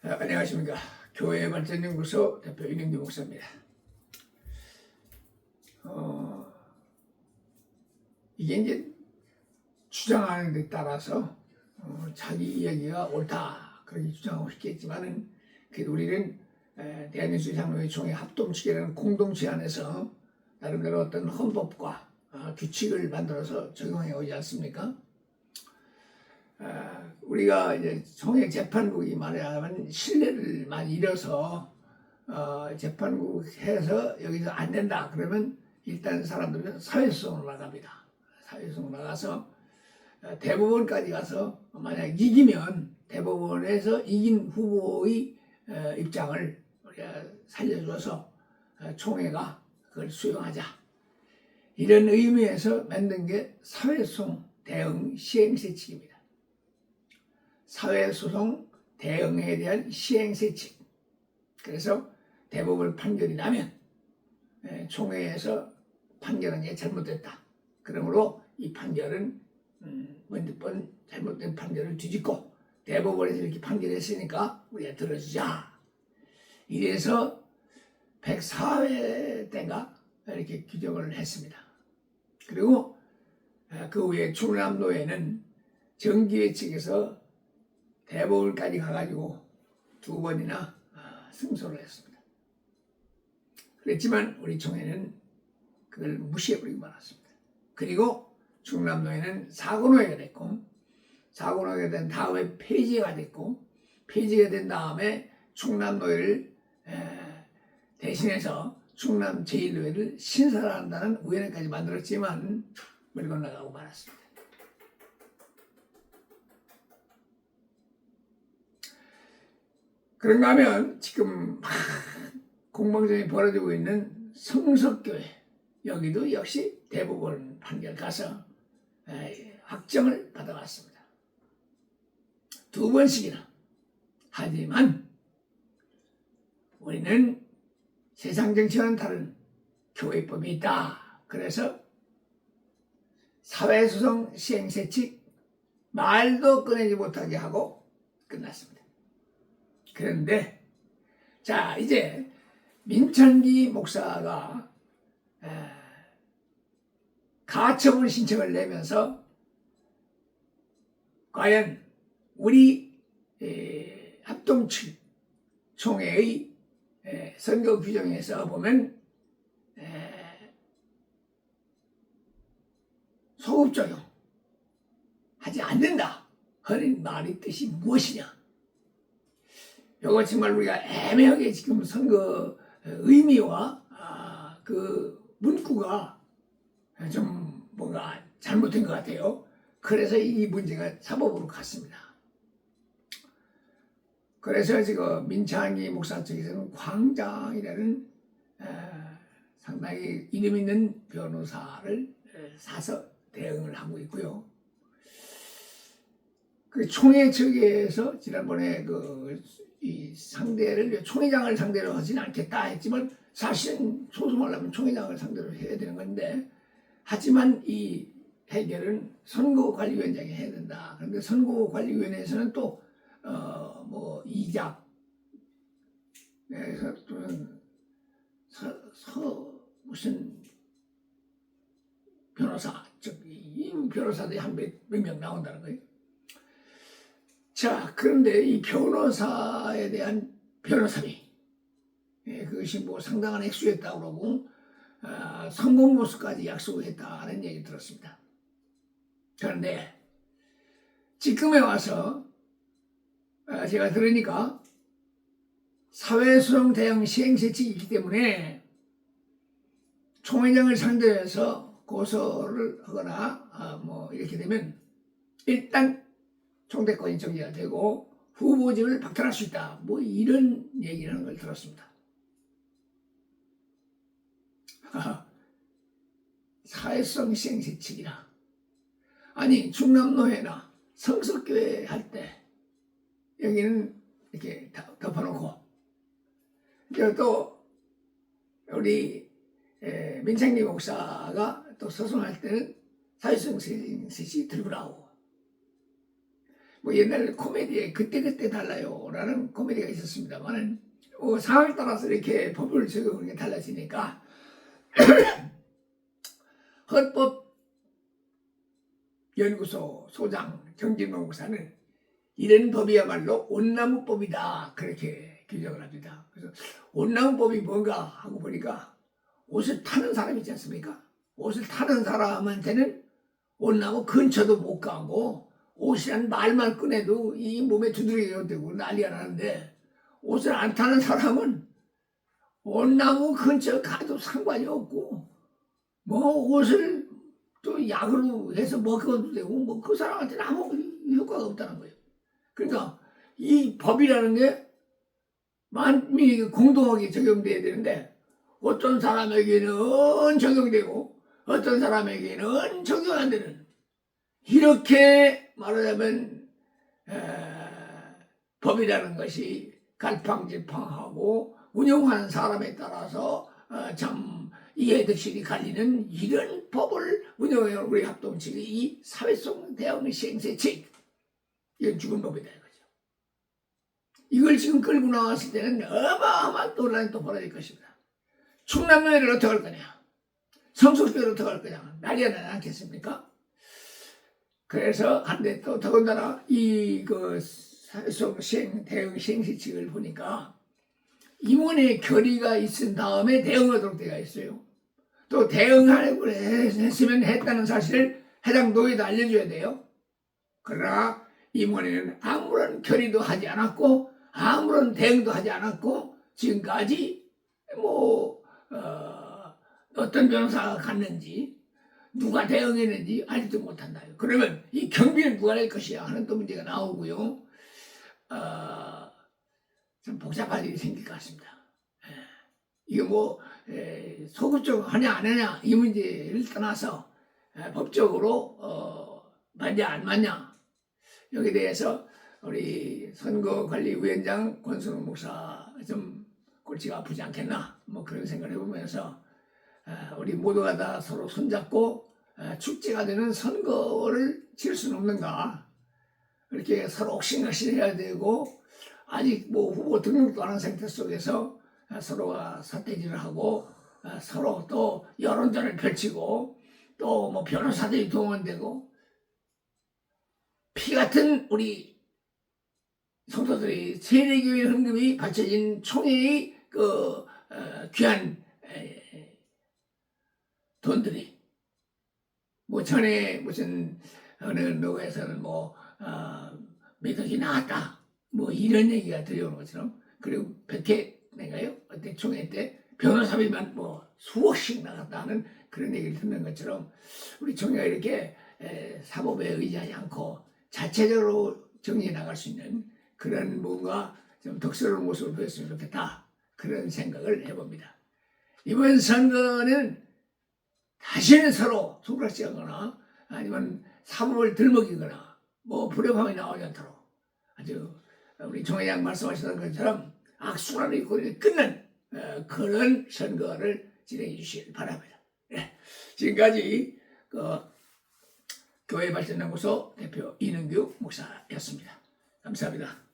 안녕하십니까. 교회발전연구소 대표 이능규 목사입니다. 이게 이제 주장하는 데 따라서 자기 이야기가 옳다 그렇게 주장하고 싶겠지만은 그래도 우리는 대한민주 장로회총회 합동측이라는 공동체 안에서 나름대로 어떤 헌법과 규칙을 만들어서 적용해 오지 않습니까? 우리가 이제 총회 재판국이 말하자면 신뢰를 많이 잃어서 재판국에서 여기서 안 된다 그러면 일단 사람들은 사회소송으로 나갑니다. 사회소송 나가서 대법원까지 가서 만약 이기면 대법원에서 이긴 후보의 입장을 우리가 살려줘서 총회가 그걸 수용하자 이런 의미에서 만든 게 사회소송 대응 시행세칙입니다. 사회소송 대응에 대한 시행세칙. 그래서 대법원 판결이 나면 총회에서 판결한 게 잘못됐다. 그러므로 이 판결은 먼저 번 잘못된 판결을 뒤집고 대법원에서 이렇게 판결했으니까 우리가 들어주자. 이래서 104회 때가 이렇게 규정을 했습니다. 그리고 그 후에 충남노회는 정기회 측에서 대법원까지 가가지고 2번이나 승소를 했습니다. 그랬지만 우리 총회는 그걸 무시해버리고 말았습니다. 그리고 충남노회는 사고노회가 됐고 사고노회가 된 다음에 폐지가 됐고 폐지가 된 다음에 충남노회를 대신해서 충남 제1노회를 신설한다는 위원회까지 만들었지만 물 건너가고 말았습니다. 그런가 하면 지금 막 공방전이 벌어지고 있는 성석교회 여기도 역시 대법원 판결 가서 확정을 받아왔습니다. 2번씩이나. 하지만 우리는 세상 정치와는 다른 교회법이 있다. 그래서 사회소송 시행세칙 말도 꺼내지 못하게 하고 끝났습니다. 그런데 자 이제 민찬기 목사가 가처분 신청을 내면서 과연 우리 합동측 총회의 선거 규정에서 보면 소급 적용 하지 않는다 하는 말의 뜻이 무엇이냐? 이거 정말 우리가 애매하게 지금 선거 의미와 그 문구가 좀 뭔가 잘못된 것 같아요. 그래서 이 문제가 사법으로 갔습니다. 그래서 지금 민창기 목사 측에서는 광장이라는 상당히 이름 있는 변호사를 사서 대응을 하고 있고요. 그 총회 측에서 지난번에 이 상대를 총회장을 상대로 하지는 않겠다 했지만 사실은 소송하려면 총회장을 상대로 해야 되는 건데 하지만 이 해결은 선거관리위원장이 해야 된다. 그런데 선거관리위원회에서는 또 뭐 이작 또는 무슨 변호사 이 변호사들이 한 몇 명 나온다는 거예요. 자, 그런데 이 변호사에 대한 변호사비 그것이 뭐 상당한 액수였다고 그러고 성공보수까지 약속을 했다는 얘기 들었습니다. 그런데 지금에 와서 제가 들으니까 사회소송 대응 시행세칙이 있기 때문에 총회장을 상대해서 고소를 하거나 뭐 이렇게 되면 일단 총대권이 정지가 되고 후보직을 박탈할 수 있다. 뭐 이런 얘기를 하는 걸 들었습니다. 사회성 시행세칙이라. 아니 충남노회나 성석교회 할 때 여기는 이렇게 덮어놓고 이제 또 우리 민창기 목사가 또 소송할 때는 사회성 시행세칙이 들고 나오고 뭐 옛날 코미디에 그때그때 달라요라는 코미디가 있었습니다만은 상황에 따라서 이렇게 법을 적용하는 게 달라지니까 헌법연구소 소장 정진봉 목사는 이런 법이야말로 온나무법이다 그렇게 규정을 합니다. 그래서 온나무법이 뭔가 하고 보니까 옷을 타는 사람이 있지 않습니까? 옷을 타는 사람한테는 온나무 근처도 못 가고 옷이란 말만 꺼내도 이 몸에 두드러기가 되고 난리가 나는데 옷을 안 타는 사람은 온나무 근처 가도 상관이 없고 뭐 옷을 또 약으로 해서 먹어도 되고 뭐 그 사람한테는 아무 효과가 없다는 거예요. 그러니까 이 법이라는 게 만민이 공동하게 적용돼야 되는데 어떤 사람에게는 적용되고 어떤 사람에게는 적용 안 되는 이렇게 말하자면 법이라는 것이 갈팡질팡하고 운영하는 사람에 따라서 참 이해득실이 갈리는 이런 법을 운영하는 우리 합동측의 이 사회성 대응 시행세칙 이건 죽은 법이다 이거죠. 이걸 지금 끌고 나왔을 때는 어마어마한 논란이 또 벌어질 것입니다. 충남노예를 어떻게 할 거냐, 성소수자를 어떻게 할 거냐 난리가 나지 않겠습니까? 그래서 한데 또 더군다나 그 사회성 대응 시행시칙을 보니까 임원의 결의가 있은 다음에 대응하도록 되어 있어요. 또 대응하려고 했으면 했다는 사실을 해당 노예도 알려줘야 돼요. 그러나 임원회는 아무런 결의도 하지 않았고 아무런 대응도 하지 않았고 지금까지 어떤 변호사가 갔는지 누가 대응했는지 알지도 못한다. 그러면 이 경비는 누가 낼 것이야 하는 또 문제가 나오고요. 좀 복잡한 일이 생길 것 같습니다. 이게 소급적으로 하냐 안 하냐 이 문제를 떠나서 법적으로 맞냐 안 맞냐 여기에 대해서 우리 선거관리위원장 권순우 목사 좀 골치가 아프지 않겠나 뭐 그런 생각을 해보면서 우리 모두가 다 서로 손잡고 축제가 되는 선거를 칠 수는 없는가 이렇게 서로 옥신각신해야 되고 아직 후보 등록도 안 한 상태 속에서 서로가 삿대질을 하고 서로 또 여론전을 펼치고 또 변호사들이 동원되고 피 같은 우리 성도들이 세례교회 헌금이 바쳐진 총회의 귀한 돈들이 전에 무슨 어느 노에서는 미덕이 나왔다 이런 얘기가 들려오는 것처럼 그리고 백회인가요? 어때 총회 때 변호사비만 수억씩 나갔다 하는 그런 얘기를 듣는 것처럼 우리 총회가 이렇게 사법에 의지하지 않고 자체적으로 정리해 나갈 수 있는 그런 뭔가 좀 덕스러운 모습을 보였으면 좋겠다 그런 생각을 해봅니다. 이번 선거는 다시는 서로 손가락질하거나 아니면 사법을 들먹이거나 불협화음이 나오지 않도록 아주 우리 정 회장 말씀하셨던 것처럼 악순환을 입고 끝난 그런 선거를 진행해 주시길 바랍니다. 지금까지 교회발전연구소 대표 이능규 목사였습니다. 감사합니다.